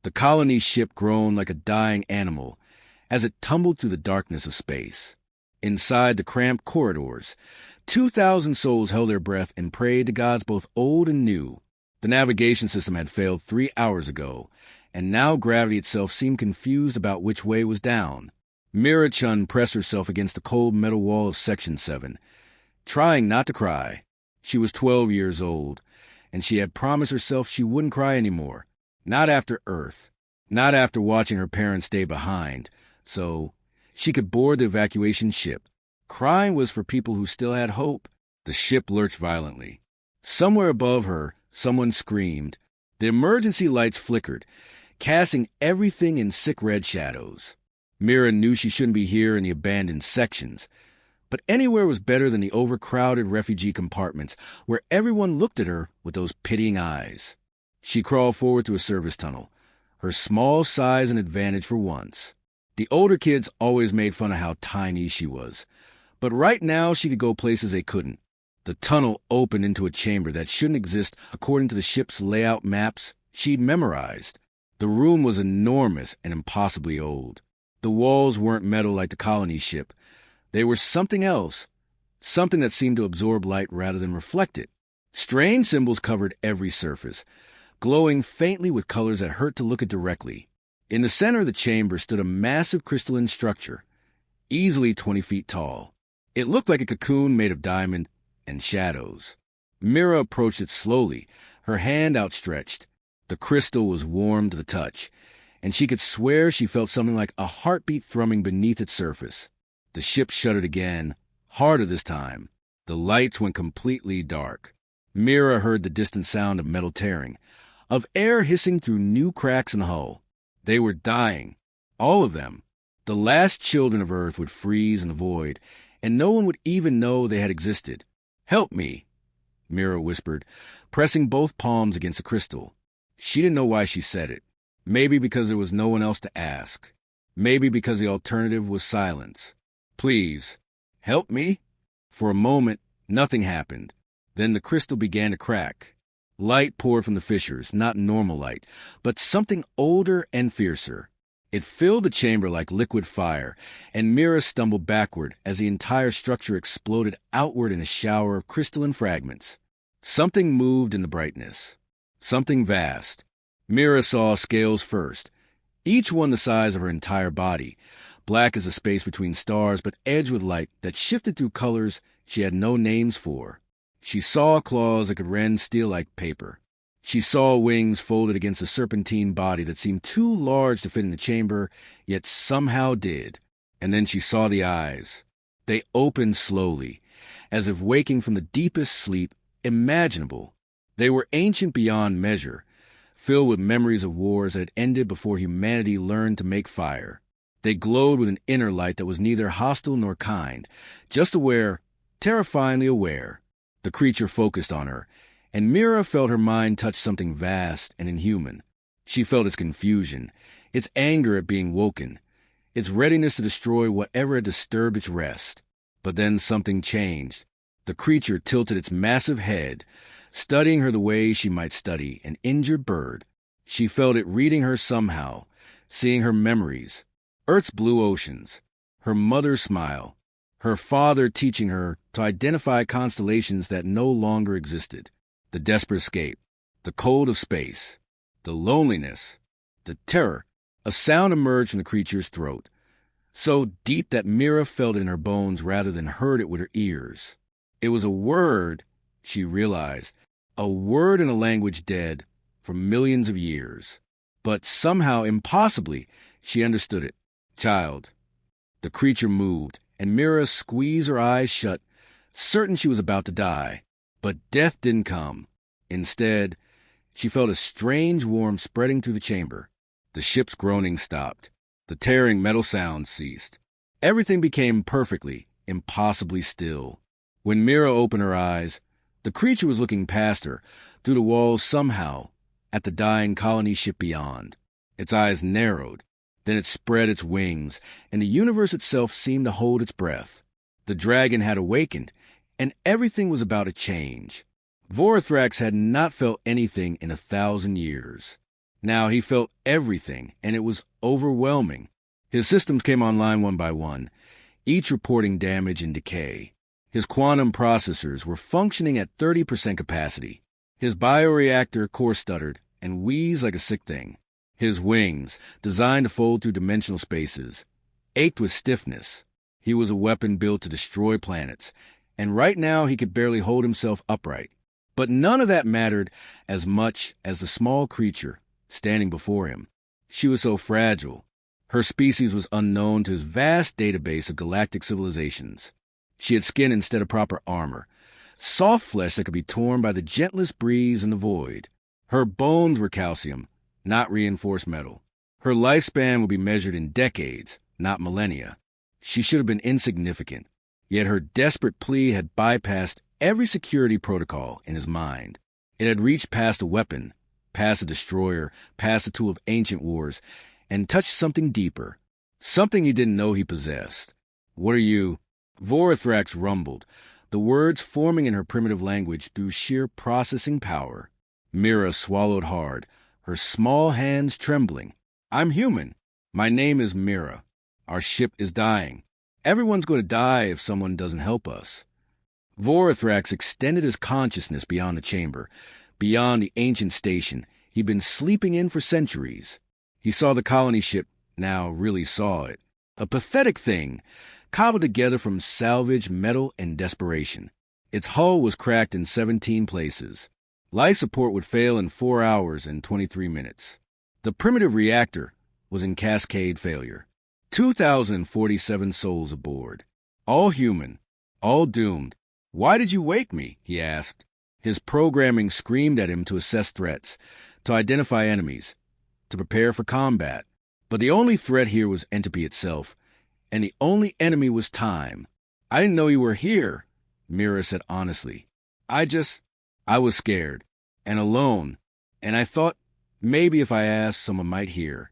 The colony ship groaned like a dying animal as it tumbled through the darkness of space. Inside the cramped corridors, 2,000 souls held their breath and prayed to gods both old and new. The navigation system had failed 3 hours ago, and now gravity itself seemed confused about which way was down. Mira-chun pressed herself against the cold metal wall of Section 7, trying not to cry. She was 12 years old, and she had promised herself she wouldn't cry anymore. Not after Earth. Not after watching her parents stay behind. So she could board the evacuation ship. Crying was for people who still had hope. The ship lurched violently. Somewhere above her, someone screamed. The emergency lights flickered, casting everything in sick red shadows. Mira knew she shouldn't be here in the abandoned sections, but anywhere was better than the overcrowded refugee compartments where everyone looked at her with those pitying eyes. She crawled forward to a service tunnel, her small size an advantage for once. The older kids always made fun of how tiny she was, but right now she could go places they couldn't. The tunnel opened into a chamber that shouldn't exist according to the ship's layout maps she'd memorized. The room was enormous and impossibly old. The walls weren't metal like the colony ship. They were something else, something that seemed to absorb light rather than reflect it. Strange symbols covered every surface, glowing faintly with colors that hurt to look at directly. In the center of the chamber stood a massive crystalline structure, easily 20 feet tall. It looked like a cocoon made of diamond and shadows. Mira approached it slowly, her hand outstretched. The crystal was warm to the touch, and she could swear she felt something like a heartbeat thrumming beneath its surface. The ship shuddered again, harder this time. The lights went completely dark. Mira heard the distant sound of metal tearing, of air hissing through new cracks in the hull. They were dying, all of them. The last children of Earth would freeze in the void, and no one would even know they had existed. "Help me," Mira whispered, pressing both palms against the crystal. She didn't know why she said it. Maybe because there was no one else to ask. Maybe because the alternative was silence. "Please, help me." For a moment, nothing happened. Then the crystal began to crack. Light poured from the fissures, not normal light, but something older and fiercer. It filled the chamber like liquid fire, and Mira stumbled backward as the entire structure exploded outward in a shower of crystalline fragments. Something moved in the brightness. Something vast. Mira saw scales first, each one the size of her entire body, black as the space between stars but edged with light that shifted through colors she had no names for. She saw claws that could rend steel like paper. She saw wings folded against a serpentine body that seemed too large to fit in the chamber, yet somehow did. And then she saw the eyes. They opened slowly, as if waking from the deepest sleep imaginable. They were ancient beyond measure, filled with memories of wars that had ended before humanity learned to make fire. They glowed with an inner light that was neither hostile nor kind, just aware, terrifyingly aware. The creature focused on her, and Mira felt her mind touch something vast and inhuman. She felt its confusion, its anger at being woken, its readiness to destroy whatever had disturbed its rest. But then something changed. The creature tilted its massive head, studying her the way she might study an injured bird. She felt it reading her somehow, seeing her memories, Earth's blue oceans, her mother's smile, her father teaching her to identify constellations that no longer existed, the desperate escape, the cold of space, the loneliness, the terror. A sound emerged from the creature's throat, so deep that Mira felt it in her bones rather than heard it with her ears. It was a word, she realized, a word in a language dead for millions of years. But somehow, impossibly, she understood it. Child. The creature moved, and Mira squeezed her eyes shut, certain she was about to die. But death didn't come. Instead, she felt a strange warmth spreading through the chamber. The ship's groaning stopped. The tearing metal sounds ceased. Everything became perfectly, impossibly still. When Mira opened her eyes, the creature was looking past her, through the walls somehow, at the dying colony ship beyond. Its eyes narrowed. Then it spread its wings, and the universe itself seemed to hold its breath. The dragon had awakened, and everything was about to change. Vorithrax had not felt anything in 1,000 years. Now he felt everything, and it was overwhelming. His systems came online one by one, each reporting damage and decay. His quantum processors were functioning at 30% capacity. His bioreactor core stuttered and wheezed like a sick thing. His wings, designed to fold through dimensional spaces, ached with stiffness. He was a weapon built to destroy planets, and right now he could barely hold himself upright. But none of that mattered as much as the small creature standing before him. She was so fragile. Her species was unknown to his vast database of galactic civilizations. She had skin instead of proper armor, soft flesh that could be torn by the gentlest breeze in the void. Her bones were calcium, not reinforced metal. Her lifespan would be measured in decades, not millennia. She should have been insignificant, yet her desperate plea had bypassed every security protocol in his mind. It had reached past a weapon, past a destroyer, past a tool of ancient wars, and touched something deeper, something he didn't know he possessed. "What are you?" Vorithrax rumbled, the words forming in her primitive language through sheer processing power. Mira swallowed hard, her small hands trembling. "I'm human. My name is Mira. Our ship is dying. Everyone's going to die if someone doesn't help us." Vorithrax extended his consciousness beyond the chamber, beyond the ancient station he'd been sleeping in for centuries. He saw the colony ship, now really saw it. A pathetic thing, cobbled together from salvage, metal, and desperation. Its hull was cracked in 17 places. Life support would fail in 4 hours and 23 minutes. The primitive reactor was in cascade failure. 2,047 souls aboard. All human, all doomed. "Why did you wake me?" he asked. His programming screamed at him to assess threats, to identify enemies, to prepare for combat. But the only threat here was entropy itself, and the only enemy was time. "I didn't know you were here," Mira said honestly. I was scared, and alone, and I thought maybe if I asked, someone might hear."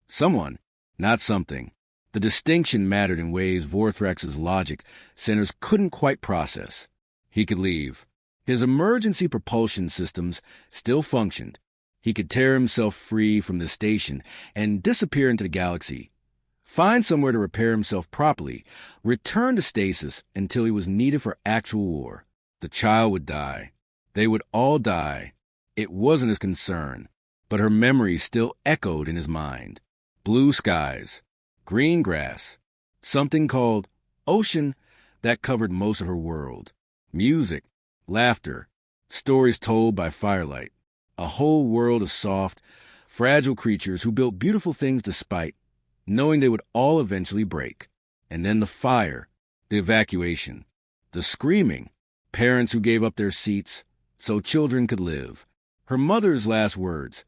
Someone, not something. The distinction mattered in ways Vorthrax's logic centers couldn't quite process. He could leave. His emergency propulsion systems still functioned. He could tear himself free from the station and disappear into the galaxy. Find somewhere to repair himself properly, return to stasis until he was needed for actual war. The child would die. They would all die. It wasn't his concern, but her memories still echoed in his mind. Blue skies, green grass, something called ocean that covered most of her world. Music, laughter, stories told by firelight. A whole world of soft, fragile creatures who built beautiful things despite knowing they would all eventually break. And then the fire, the evacuation, the screaming, parents who gave up their seats so children could live. Her mother's last words,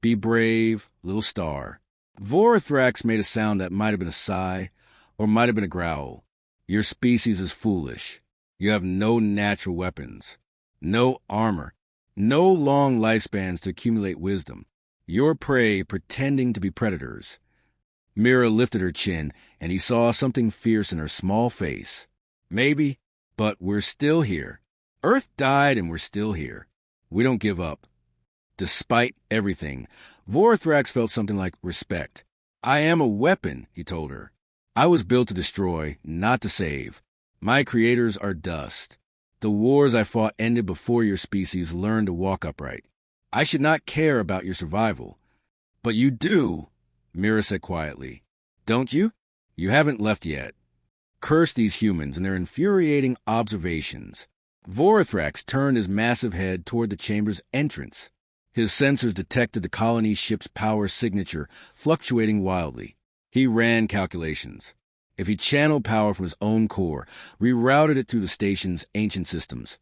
"Be brave, little star." Vorithrax made a sound that might have been a sigh or might have been a growl. "Your species is foolish. You have no natural weapons, no armor, no long lifespans to accumulate wisdom. You're prey pretending to be predators." Mira lifted her chin, and he saw something fierce in her small face. "Maybe, but we're still here. Earth died and we're still here. We don't give up." Despite everything, Vorithrax felt something like respect. "I am a weapon," he told her. "I was built to destroy, not to save. My creators are dust. The wars I fought ended before your species learned to walk upright. I should not care about your survival." "But you do," Mira said quietly. "Don't you? You haven't left yet. Curse these humans and their infuriating observations." Vorithrax turned his massive head toward the chamber's entrance. His sensors detected the colony ship's power signature fluctuating wildly. He ran calculations. If he channeled power from his own core, rerouted it through the station's ancient systems,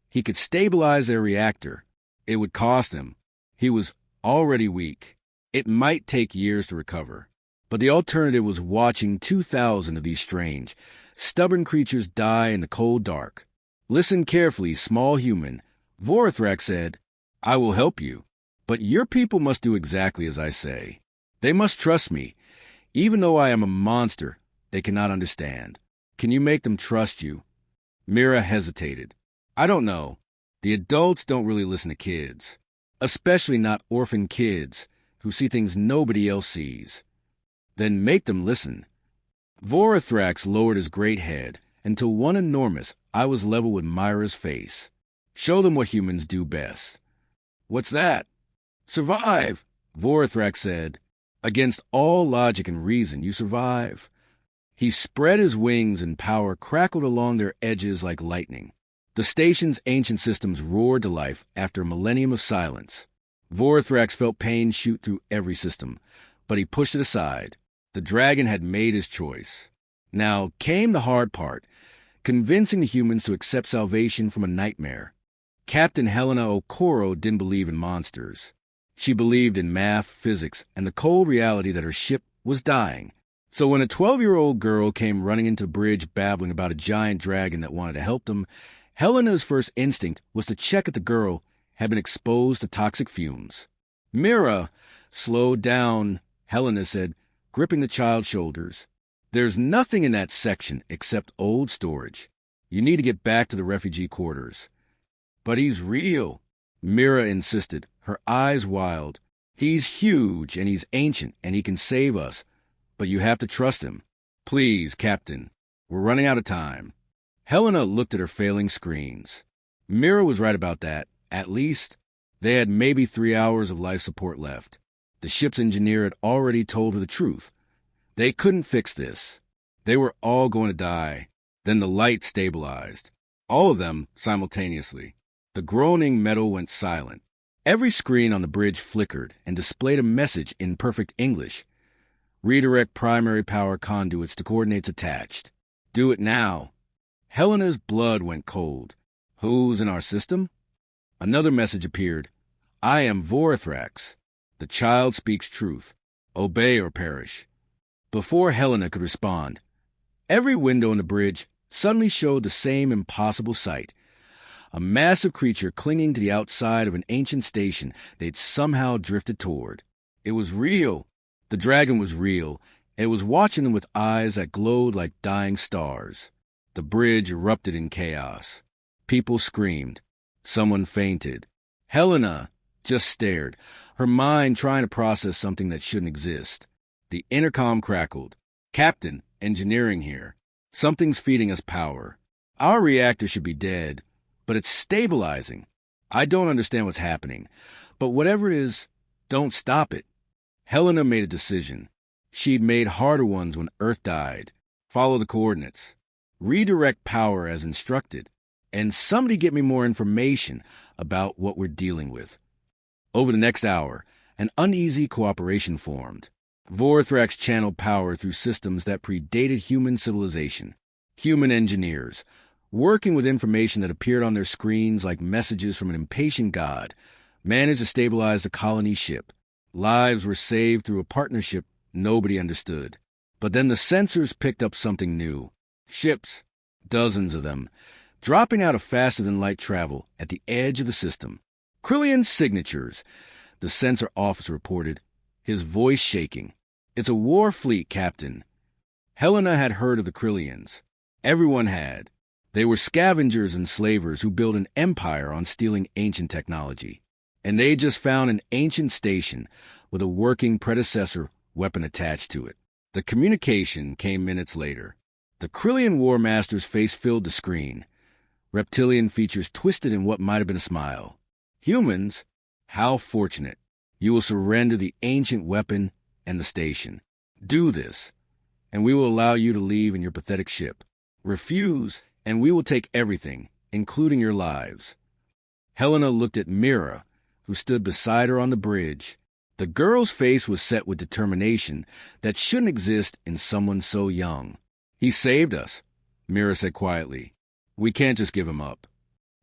he could stabilize their reactor. It would cost him. He was already weak. It might take years to recover. But the alternative was watching 2,000 of these strange, stubborn creatures die in the cold dark. "Listen carefully, small human," Vorithrax said. "I will help you, but your people must do exactly as I say. They must trust me, even though I am a monster they cannot understand. Can you make them trust you?" Mira hesitated. "I don't know. The adults don't really listen to kids, especially not orphan kids. who see things nobody else sees. Then make them listen. Vorithrax lowered his great head until one enormous eye was level with Myra's face. Show them what humans do best. What's that? Survive, Vorithrax said. Against all logic and reason, you survive. He spread his wings and power crackled along their edges like lightning. The station's ancient systems roared to life after a millennium of silence. Vorithrax felt pain shoot through every system, but he pushed it aside. The dragon had made his choice. Now came the hard part, convincing the humans to accept salvation from a nightmare. Captain Helena Okoro didn't believe in monsters. She believed in math, physics, and the cold reality that her ship was dying. So when a 12-year-old girl came running into the bridge babbling about a giant dragon that wanted to help them, Helena's first instinct was to check if the girl had been exposed to toxic fumes. Mira, slow down, Helena said, gripping the child's shoulders. There's nothing in that section except old storage. You need to get back to the refugee quarters. But he's real, Mira insisted, her eyes wild. He's huge, and he's ancient, and he can save us. But you have to trust him. Please, Captain. We're running out of time. Helena looked at her failing screens. Mira was right about that. At least, they had maybe 3 hours of life support left. The ship's engineer had already told her the truth. They couldn't fix this. They were all going to die. Then the light stabilized. All of them simultaneously. The groaning metal went silent. Every screen on the bridge flickered and displayed a message in perfect English. Redirect primary power conduits to coordinates attached. Do it now. Helena's blood went cold. Who's in our system? Another message appeared. I am Vorithrax. The child speaks truth. Obey or perish. Before Helena could respond, every window on the bridge suddenly showed the same impossible sight. A massive creature clinging to the outside of an ancient station they'd somehow drifted toward. It was real. The dragon was real. It was watching them with eyes that glowed like dying stars. The bridge erupted in chaos. People screamed. Someone fainted. Helena just stared, her mind trying to process something that shouldn't exist. The intercom crackled. Captain, engineering here. Something's feeding us power. Our reactor should be dead, but it's stabilizing. I don't understand what's happening, but whatever it is, don't stop it. Helena made a decision. She'd made harder ones when Earth died. Follow the coordinates. Redirect power as instructed. And somebody get me more information about what we're dealing with. Over the next hour, an uneasy cooperation formed. Vorithrax channeled power through systems that predated human civilization. Human engineers, working with information that appeared on their screens like messages from an impatient god, managed to stabilize the colony ship. Lives were saved through a partnership nobody understood. But then the sensors picked up something new. Ships, dozens of them, dropping out of faster-than-light travel at the edge of the system. Krillian signatures, the sensor officer reported, his voice shaking. It's a war fleet, Captain. Helena had heard of the Krillians. Everyone had. They were scavengers and slavers who built an empire on stealing ancient technology. And they just found an ancient station with a working predecessor weapon attached to it. The communication came minutes later. The Krillian War Master's face filled the screen. Reptilian features twisted in what might have been a smile. Humans, how fortunate. You will surrender the ancient weapon and the station. Do this, and we will allow you to leave in your pathetic ship. Refuse, and we will take everything, including your lives. Helena looked at Mira, who stood beside her on the bridge. The girl's face was set with determination that shouldn't exist in someone so young. He saved us, Mira said quietly. We can't just give him up.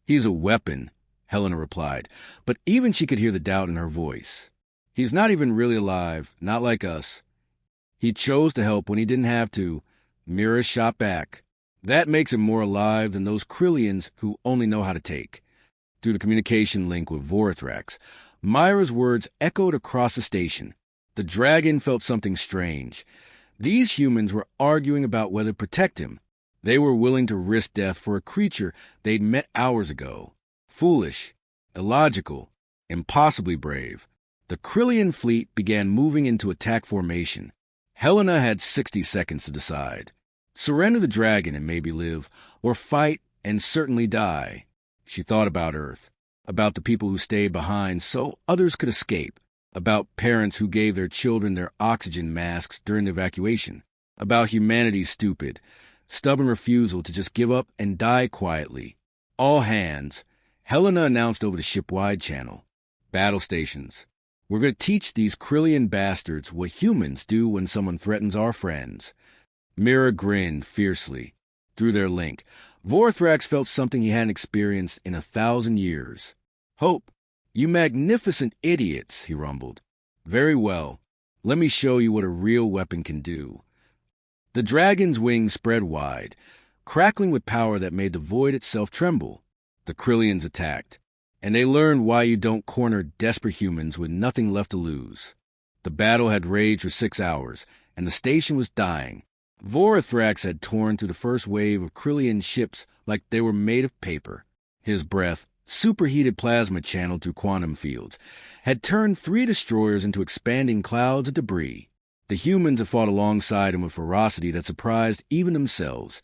He's a weapon, Helena replied, but even she could hear the doubt in her voice. He's not even really alive, not like us. He chose to help when he didn't have to. Mira shot back. That makes him more alive than those Krillians who only know how to take. Through the communication link with Vorithrax, Myra's words echoed across the station. The dragon felt something strange. These humans were arguing about whether to protect him. They were willing to risk death for a creature they'd met hours ago. Foolish, illogical, impossibly brave. The The Krillian fleet began moving into attack formation. Helena had 60 seconds to decide. Surrender the dragon and maybe live, or fight and certainly die. She thought about Earth, about the people who stayed behind so others could escape, about parents who gave their children their oxygen masks during the evacuation, about humanity's stubborn refusal to just give up and die quietly. All hands, Helena announced over the ship-wide channel. Battle stations. We're going to teach these Krillian bastards what humans do when someone threatens our friends. Mira grinned fiercely. Through their link, Vorthrax felt something he hadn't experienced in 1,000 years. Hope, you magnificent idiots, he rumbled. Very well. Let me show you what a real weapon can do. The dragon's wings spread wide, crackling with power that made the void itself tremble. The Krillians attacked, and they learned why you don't corner desperate humans with nothing left to lose. The battle had raged for 6 hours, and the station was dying. Vorthrax had torn through the first wave of Krillian ships like they were made of paper. His breath, superheated plasma channeled through quantum fields, had turned 3 destroyers into expanding clouds of debris. The humans had fought alongside him with ferocity that surprised even themselves,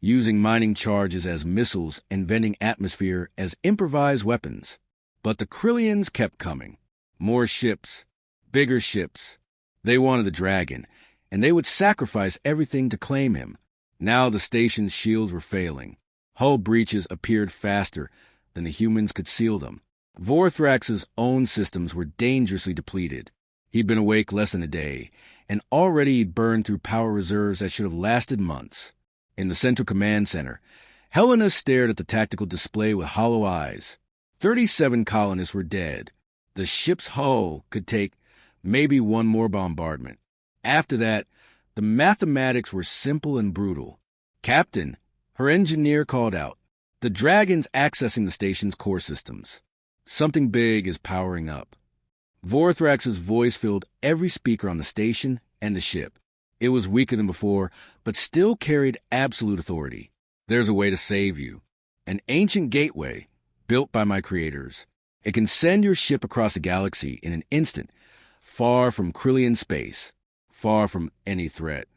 using mining charges as missiles and vending atmosphere as improvised weapons. But the Krillians kept coming. More ships, bigger ships. They wanted the dragon, and they would sacrifice everything to claim him. Now the station's shields were failing. Hull breaches appeared faster than the humans could seal them. Vorthrax's own systems were dangerously depleted. He'd been awake less than a day, and already he'd burned through power reserves that should have lasted months. In the Central Command Center, Helena stared at the tactical display with hollow eyes. 37 colonists were dead. The ship's hull could take maybe one more bombardment. After that, the mathematics were simple and brutal. Captain, her engineer called out, the dragon's accessing the station's core systems. Something big is powering up. Vorthrax's voice filled every speaker on the station and the ship. It was weaker than before, but still carried absolute authority. There's a way to save you. An ancient gateway, built by my creators. It can send your ship across the galaxy in an instant, far from Krillian space, far from any threat.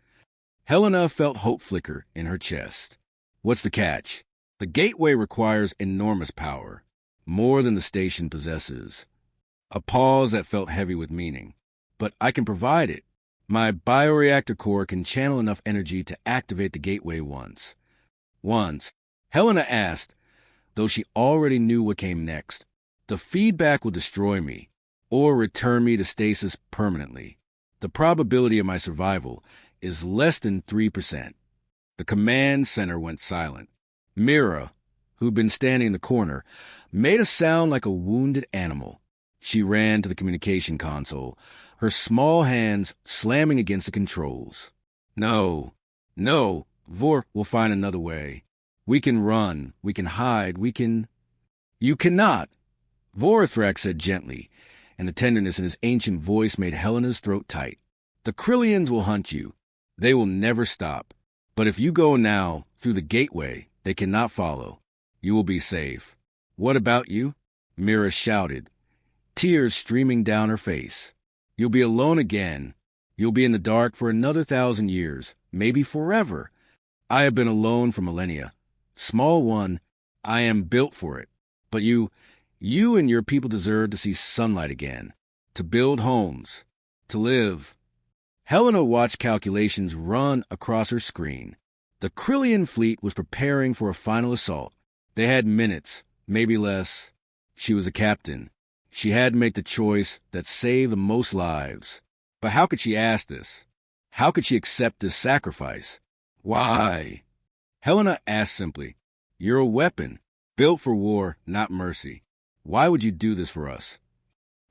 Helena felt hope flicker in her chest. What's the catch? The gateway requires enormous power, more than the station possesses. A pause that felt heavy with meaning. But I can provide it. My bioreactor core can channel enough energy to activate the gateway once. Helena asked, though she already knew what came next. The feedback will destroy me, or return me to stasis permanently. The probability of my survival is less than 3%. The command center went silent. Mira, who'd been standing in the corner, made a sound like a wounded animal. She ran to the communication console, her small hands slamming against the controls. No, Vor will find another way. We can run, we can hide, we can... You cannot, Vorthrax said gently, and the tenderness in his ancient voice made Helena's throat tight. The Krillians will hunt you. They will never stop. But if you go now, through the gateway, they cannot follow. You will be safe. What about you? Mira shouted, tears streaming down her face. You'll be alone again. You'll be in the dark for another 1,000 years, maybe forever. I have been alone for millennia. Small one, I am built for it. But you and your people deserve to see sunlight again, to build homes, to live. Helena watched calculations run across her screen. The Krillian fleet was preparing for a final assault. They had minutes, maybe less. She was a captain. She had to make the choice that saved the most lives. But how could she ask this? How could she accept this sacrifice? Why? Helena asked simply, You're a weapon, built for war, not mercy. Why would you do this for us?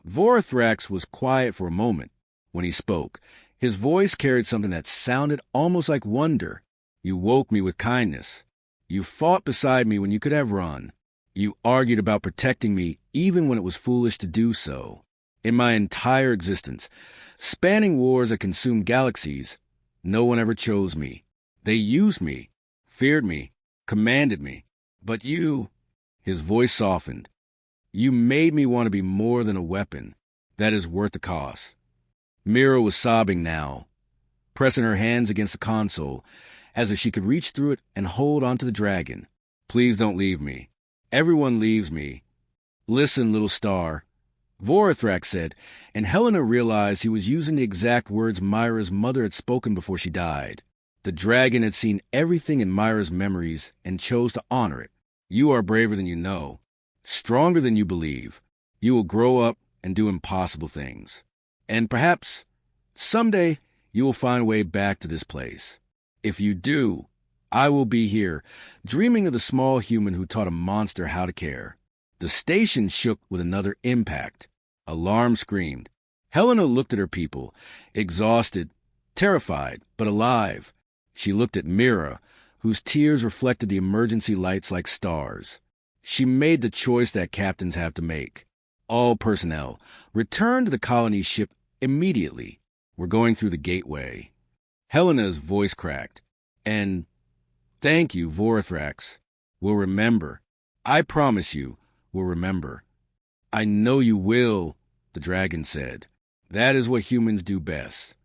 Vorthrax was quiet for a moment. When he spoke, his voice carried something that sounded almost like wonder. You woke me with kindness. You fought beside me when you could have run. You argued about protecting me even when it was foolish to do so. In my entire existence, spanning wars that consumed galaxies, no one ever chose me. They used me, feared me, commanded me. But you, his voice softened, you made me want to be more than a weapon, That is worth the cost. Mira was sobbing now, pressing her hands against the console, as if she could reach through it and hold onto the dragon. Please don't leave me. Everyone leaves me. Listen, little star, Vorithrax said, and Helena realized he was using the exact words Myra's mother had spoken before she died. The dragon had seen everything in Myra's memories and chose to honor it. You are braver than you know, stronger than you believe. You will grow up and do impossible things. And perhaps, someday, you will find a way back to this place. If you do, I will be here, dreaming of the small human who taught a monster how to care. The station shook with another impact. Alarm screamed. Helena looked at her people, exhausted, terrified, but alive. She looked at Mira, whose tears reflected the emergency lights like stars. She made the choice that captains have to make. All personnel, return to the colony ship immediately. We're going through the gateway. Helena's voice cracked. And thank you, Vorithrax. We'll remember. I promise you, we'll remember. I know you will, the dragon said. That is what humans do best.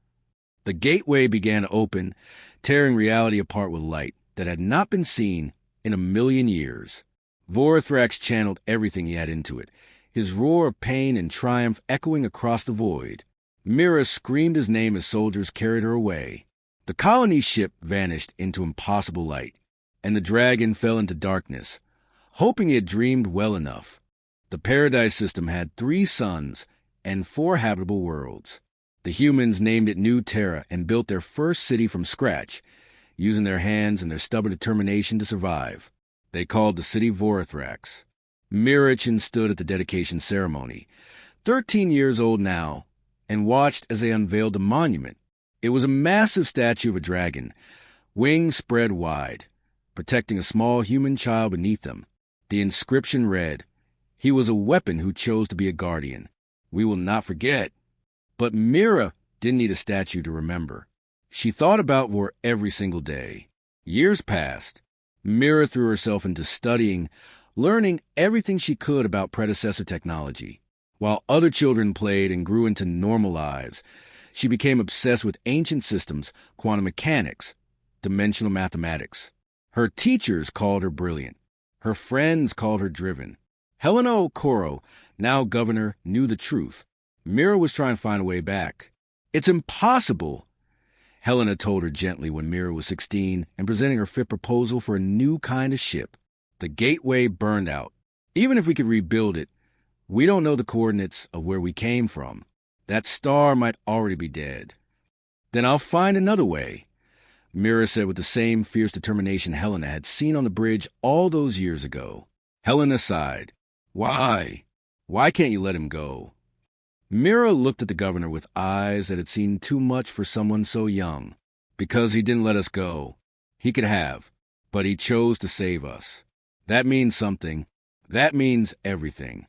The gateway began to open, tearing reality apart with light that had not been seen in 1,000,000 years. Vorithrax channeled everything he had into it, his roar of pain and triumph echoing across the void. Mira screamed his name as soldiers carried her away. The colony ship vanished into impossible light, and the dragon fell into darkness, hoping he had dreamed well enough. The Paradise System had 3 suns and 4 habitable worlds. The humans named it New Terra and built their first city from scratch, using their hands and their stubborn determination to survive. They called the city Vorithrax. Mirachin stood at the dedication ceremony, 13 years old now, and watched as they unveiled the monument. It was a massive statue of a dragon, wings spread wide, protecting a small human child beneath them. The inscription read, "He was a weapon who chose to be a guardian. We will not forget." But Mira didn't need a statue to remember. She thought about Vor every single day. Years passed. Mira threw herself into studying, learning everything she could about predecessor technology. While other children played and grew into normal lives, she became obsessed with ancient systems, quantum mechanics, dimensional mathematics. Her teachers called her brilliant. Her friends called her driven. Helena Okoro, now governor, knew the truth. Mira was trying to find a way back. "It's impossible," Helena told her gently when Mira was 16 and presenting her fit proposal for a new kind of ship. The gateway burned out. Even if we could rebuild it, we don't know the coordinates of where we came from. That star might already be dead. Then I'll find another way, Mira said with the same fierce determination Helena had seen on the bridge all those years ago. Helena sighed. Why? Why can't you let him go? Mira looked at the governor with eyes that had seen too much for someone so young. Because he didn't let us go. He could have, but he chose to save us. That means something. That means everything.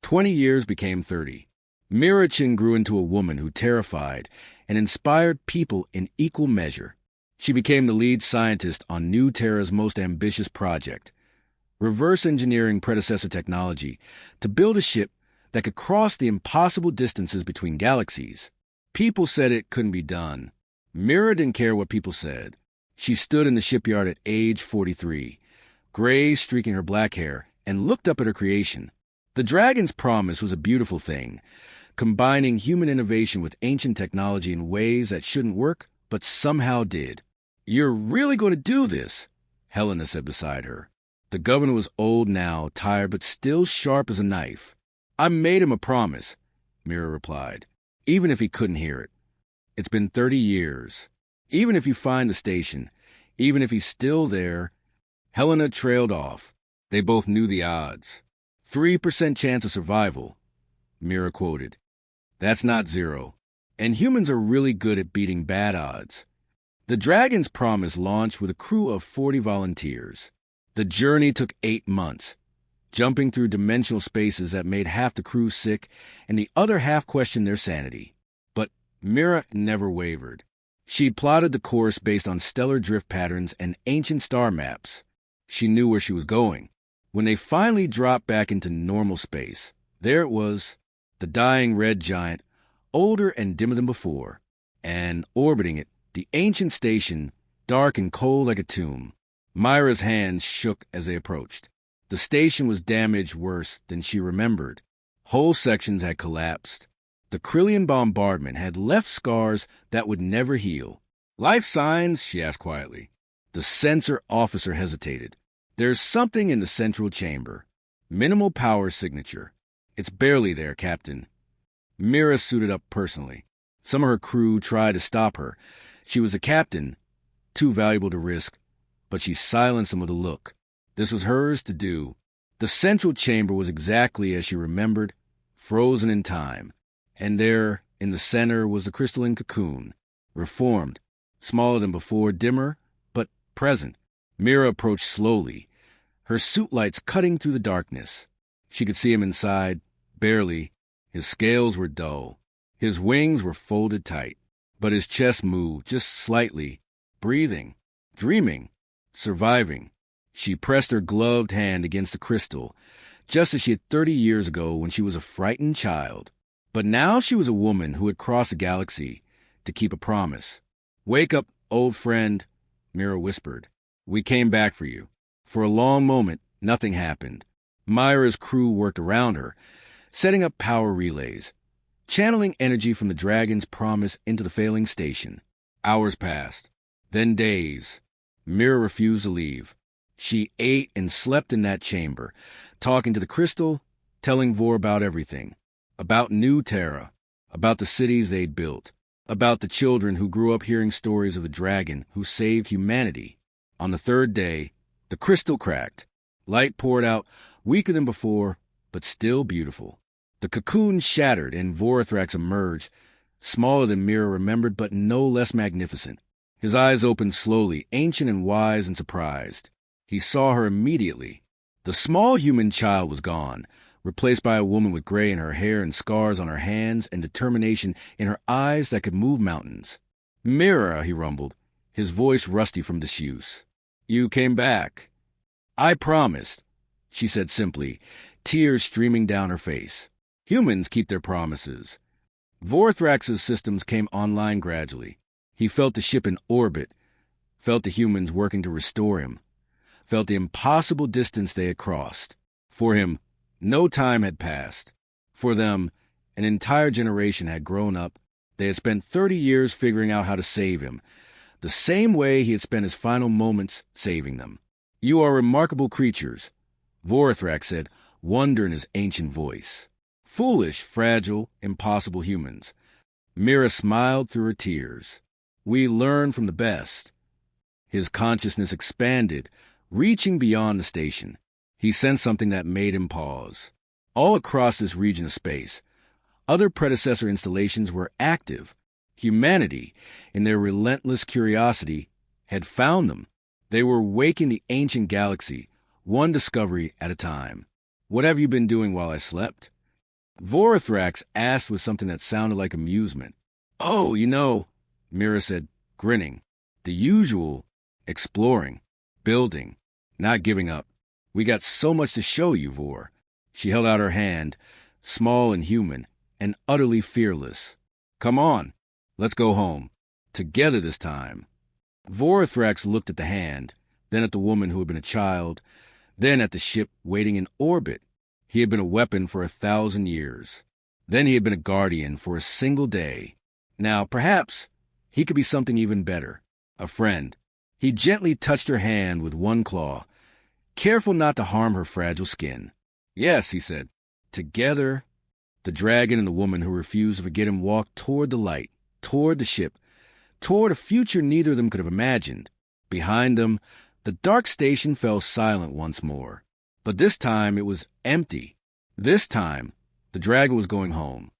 20 years became 30. Mirachin grew into a woman who terrified and inspired people in equal measure. She became the lead scientist on New Terra's most ambitious project, reverse engineering predecessor technology to build a ship that could cross the impossible distances between galaxies. People said it couldn't be done. Mira didn't care what people said. She stood in the shipyard at age 43, gray streaking her black hair, and looked up at her creation. The dragon's promise was a beautiful thing, combining human innovation with ancient technology in ways that shouldn't work, but somehow did. You're really going to do this? Helena said beside her. The governor was old now, tired, but still sharp as a knife. I made him a promise, Mira replied, even if he couldn't hear it. It's been 30 years. Even if you find the station, even if he's still there. Helena trailed off. They both knew the odds. 3% chance of survival, Mira quoted. That's not zero. And humans are really good at beating bad odds. The Dragon's Promise launched with a crew of 40 volunteers. The journey took 8 months, jumping through dimensional spaces that made half the crew sick and the other half questioned their sanity. But Mira never wavered. She plotted the course based on stellar drift patterns and ancient star maps. She knew where she was going. When they finally dropped back into normal space, there it was, the dying red giant, older and dimmer than before, and orbiting it, the ancient station, dark and cold like a tomb. Myra's hands shook as they approached. The station was damaged worse than she remembered. Whole sections had collapsed. The Krillian bombardment had left scars that would never heal. "Life signs?" she asked quietly. The sensor officer hesitated. "There's something in the central chamber. Minimal power signature. It's barely there, Captain." Mira suited up personally. Some of her crew tried to stop her. She was a captain, too valuable to risk, but she silenced them with a look. This was hers to do. The central chamber was exactly as she remembered, frozen in time. And there, in the center, was the crystalline cocoon, reformed, smaller than before, dimmer, but present. Mira approached slowly, her suit lights cutting through the darkness. She could see him inside, barely. His scales were dull. His wings were folded tight, but his chest moved just slightly, breathing, dreaming, surviving. She pressed her gloved hand against the crystal, just as she had 30 years ago when she was a frightened child. But now she was a woman who had crossed a galaxy to keep a promise. "Wake up, old friend," Mira whispered. "We came back for you." For a long moment, nothing happened. Myra's crew worked around her, setting up power relays, channeling energy from the dragon's promise into the failing station. Hours passed, then days. Mira refused to leave. She ate and slept in that chamber, talking to the crystal, telling Vor about everything. About New Terra, about the cities they'd built, about the children who grew up hearing stories of the dragon who saved humanity. On the third day, the crystal cracked. Light poured out, weaker than before, but still beautiful. The cocoon shattered and Vorithrax emerged, smaller than Mira remembered, but no less magnificent. His eyes opened slowly, ancient and wise and surprised. He saw her immediately. The small human child was gone, replaced by a woman with gray in her hair and scars on her hands and determination in her eyes that could move mountains. "Mira," he rumbled, his voice rusty from disuse. "You came back." "I promised," she said simply, tears streaming down her face. Humans keep their promises. Vorithrax's systems came online gradually. He felt the ship in orbit, felt the humans working to restore him, felt the impossible distance they had crossed. For him, no time had passed. For them, an entire generation had grown up. They had spent 30 years figuring out how to save him, the same way he had spent his final moments saving them. "You are remarkable creatures," Vorithrax said, wonder in his ancient voice. "Foolish, fragile, impossible humans." Mira smiled through her tears. "We learn from the best." His consciousness expanded, reaching beyond the station. He sensed something that made him pause. All across this region of space, other predecessor installations were active. Humanity, in their relentless curiosity, had found them. They were waking the ancient galaxy, one discovery at a time. "What have you been doing while I slept?" Vorithrax asked with something that sounded like amusement. "Oh, Mira said, grinning. "The usual, exploring, building, not giving up. We got so much to show you, Vor." She held out her hand, small and human, and utterly fearless. "Come on, let's go home. Together this time." Vorithrax looked at the hand, then at the woman who had been a child, then at the ship waiting in orbit. He had been a weapon for 1,000 years. Then he had been a guardian for a single day. Now, perhaps, he could be something even better, a friend. He gently touched her hand with one claw, careful not to harm her fragile skin. "Yes," he said. Together, the dragon and the woman who refused to forget him walked toward the light, toward the ship, toward a future neither of them could have imagined. Behind them, the dark station fell silent once more. But this time it was empty. This time, the dragon was going home.